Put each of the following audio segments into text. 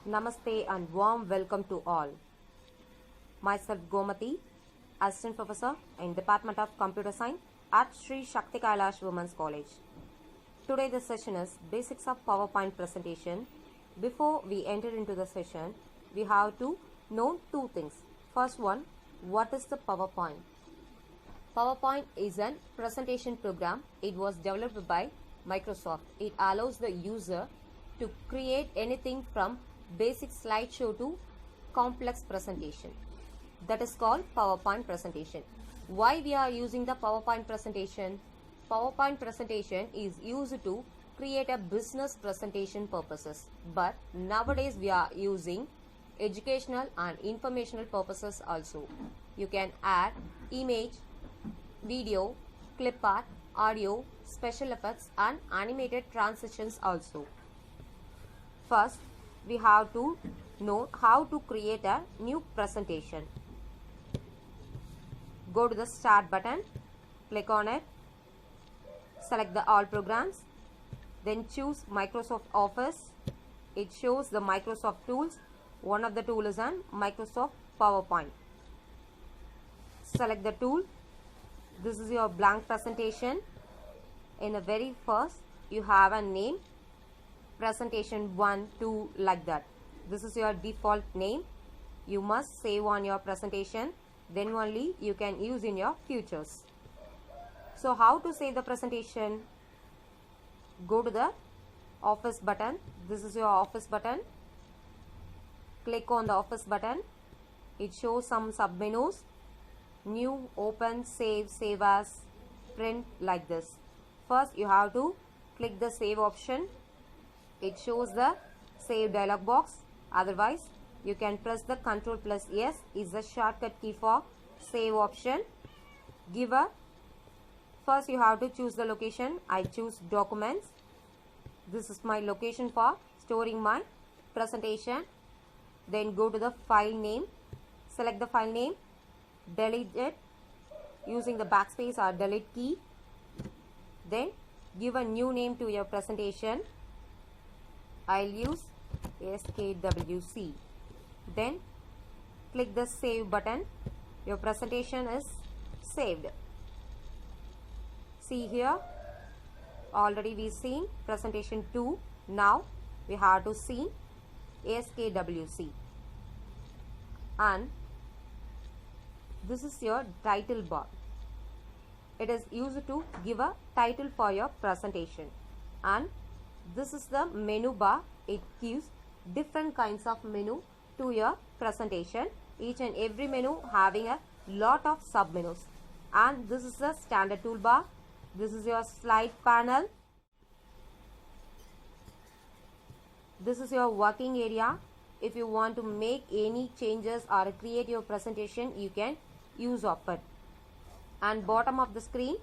Namaste and warm welcome to all. Myself Gomati, Assistant Professor in Department of Computer Science at Sri Shakti Kailash Women's College. Today the session is Basics of PowerPoint Presentation. Before we enter into the session, we have to know two things. First one, what is the PowerPoint? PowerPoint is a presentation program. It was developed by Microsoft. It allows the user to create anything from basic slideshow to complex presentation. That is called PowerPoint presentation. Why we are using the PowerPoint presentation? PowerPoint presentation is used to create a business presentation purposes. But nowadays we are using educational and informational purposes also. You can add image, video, clip art, audio, special effects and animated transitions also. First, we have to know how to create a new presentation. Go to the Start button, click on it, select the All Programs, then choose Microsoft Office. It shows the Microsoft tools. One of the tools is on Microsoft PowerPoint. Select the tool. This is your blank presentation. In the very first, you have a name, presentation 1, 2, like that. This is your default name. You must save on your presentation, then only you can use in your futures. So how to save the presentation? Go to the Office button. This is your Office button. Click on the Office button. It shows some submenus. New, open, save, save as, print, like this. First you have to click the save option. It shows the save dialog box. Otherwise you can press the Ctrl plus S is the shortcut key for save option. First you have to choose the location. I choose documents. This is my location for storing my presentation. Then go to the file name. Select the file name. Delete it using the backspace or delete key. Then give a new name to your presentation. I'll use SKWC. Then click the save button. Your presentation is saved. See here, already we seen presentation 2. Now we have to see SKWC. And this is your title bar. It is used to give a title for your presentation. And this is the menu bar. It gives different kinds of menu to your presentation. Each and every menu having a lot of submenus. And this is the standard toolbar. This is your slide panel. This is your working area. If you want to make any changes or create your presentation, you can use of it. And bottom of the screen,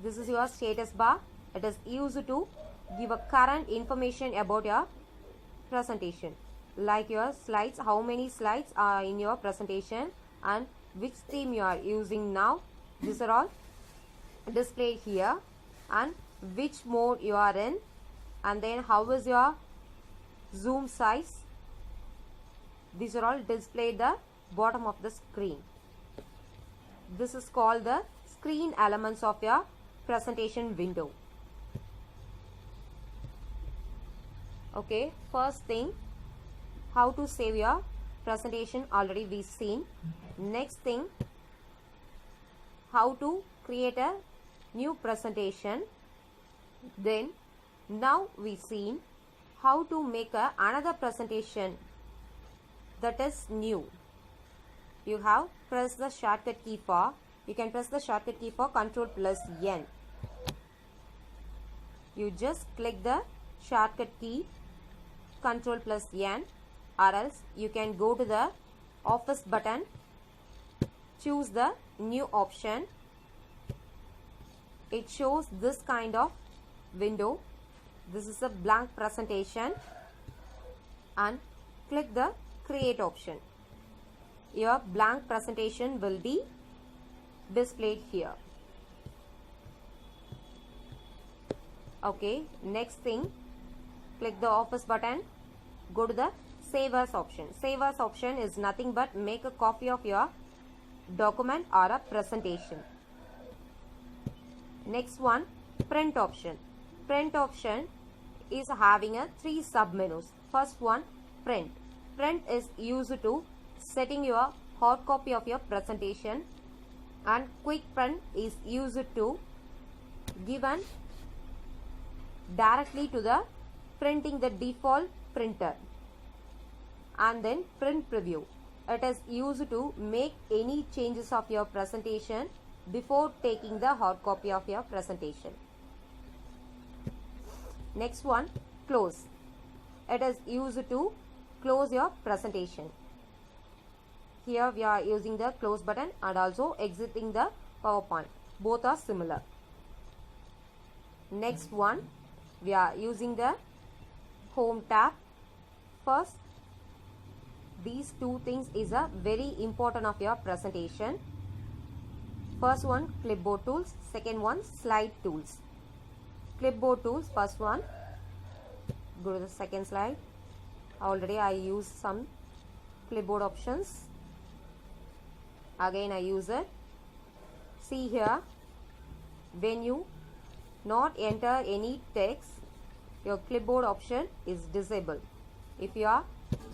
this is your status bar. It is used to give a current information about your presentation, like your slides, how many slides are in your presentation and which theme you are using now. These are all displayed here, and which mode you are in, and then how is your zoom size. These are all displayed the bottom of the screen. This is called the screen elements of your presentation window. Okay, first thing, how to save your presentation already we seen. Next thing, how to create a new presentation. Then now we seen how to make another presentation that is new. You have press the shortcut key for, you can press the shortcut key for Ctrl plus N. You just click the shortcut key Ctrl plus N, or else you can go to the Office button, choose the new option. It shows this kind of window. This is a blank presentation, and click the create option. Your blank presentation will be displayed here. Okay, next thing, click the Office button, go to the Save as option. Save as option is nothing but make a copy of your document or a presentation. Next one, print option. Print option is having a 3 sub-menus. First one, print. Print is used to setting your hard copy of your presentation, and quick print is used to given directly to the printing the default printer. And then print preview. It is used to make any changes of your presentation before taking the hard copy of your presentation. Next one, close. It is used to close your presentation. Here we are using the close button and also exiting the PowerPoint. Both are similar. Next one, we are using the home tab. First, these two things is a very important of your presentation. First one, clipboard tools. Second one, slide tools. Clipboard tools, first one. Go to the second slide. Already I used some clipboard options. Again I use it. See here, when you not enter any text, your clipboard option is disabled. If you are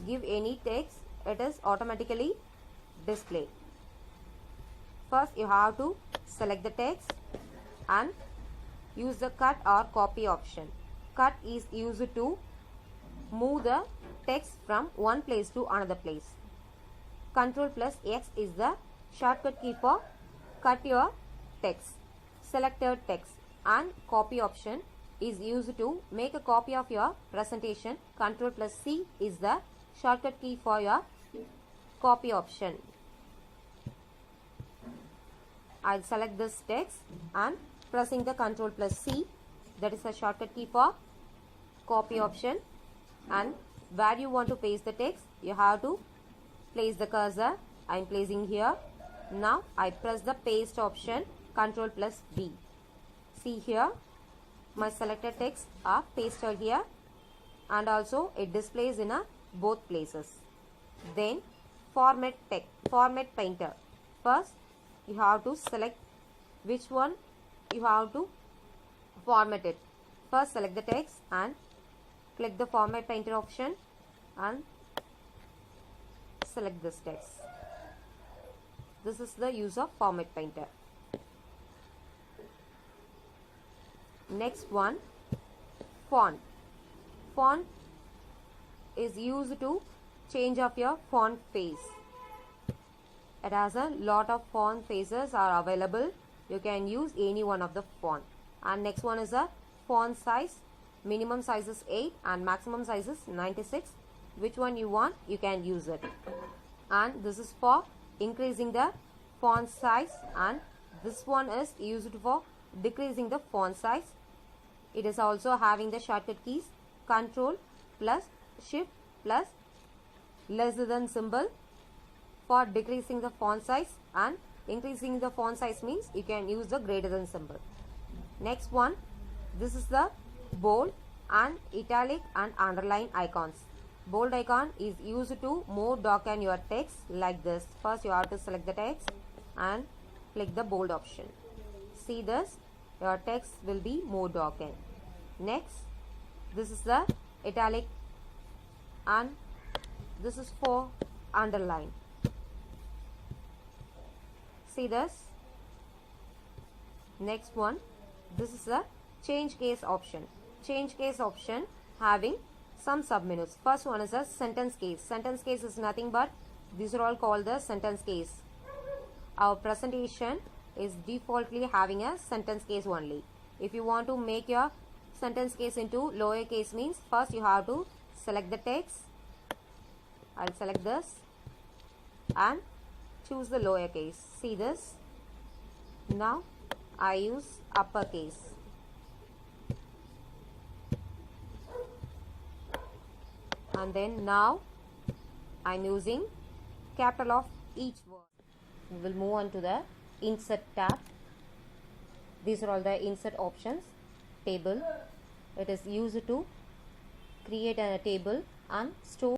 give any text, it is automatically displayed. First you have to select the text and use the cut or copy option. Cut is used to move the text from one place to another place. Ctrl plus X is the shortcut key for cut your text. Selected text. And copy option is used to make a copy of your presentation. Ctrl plus C is the shortcut key for your copy option. I'll select this text and pressing the Ctrl plus C, that is the shortcut key for copy option. And where you want to paste the text, you have to place the cursor. I am placing here. Now I press the paste option, Ctrl plus V. See here, my selected text are pasted here, and also it displays in both places. Then format text, format painter. First you have to select which one you have to format it. First select the text and click the format painter option and select this text. This is the use of format painter. Next one, font. Font is used to change of your font face. It has a lot of font faces are available. You can use any one of the font. And next one is a font size. Minimum size is 8 and maximum size is 96. Which one you want, you can use it. And this is for increasing the font size, and this one is used for decreasing the font size. It is also having the shortcut keys Ctrl plus Shift plus lesser than symbol for decreasing the font size, and increasing the font size means you can use the greater than symbol. Next one, this is the bold and italic and underline icons. Bold icon is used to more darken your text like this. First you have to select the text and click the bold option. See this, your text will be more darkened. Next, this is the italic and this is for underline. See this. Next one, this is the change case option. Change case option having some submenus. First one is a sentence case. Sentence case is nothing but these are all called the sentence case. Our presentation is defaultly having a sentence case only. If you want to make your sentence case into lower case means first you have to select the text. I'll select this and choose the lower case. See this. Now I use uppercase. And then now I'm using capital of each word. We will move on to the insert tab. These are all the insert options. Table. It is used to create a table and store